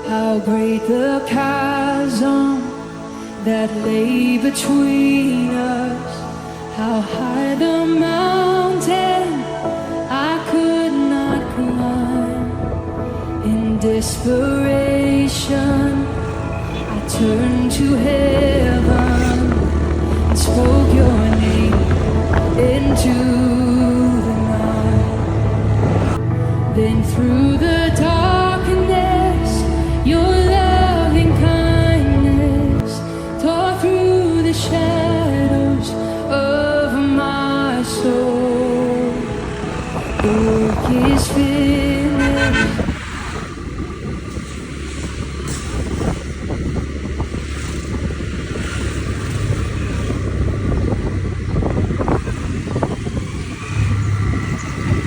How great the chasm that lay between us. How high the mountain I could not climb. In desperation, I turned to heaven and spoke your name into the night. Then through the darkness, your loving kindness tore through the shadows of my soul. The work is finished.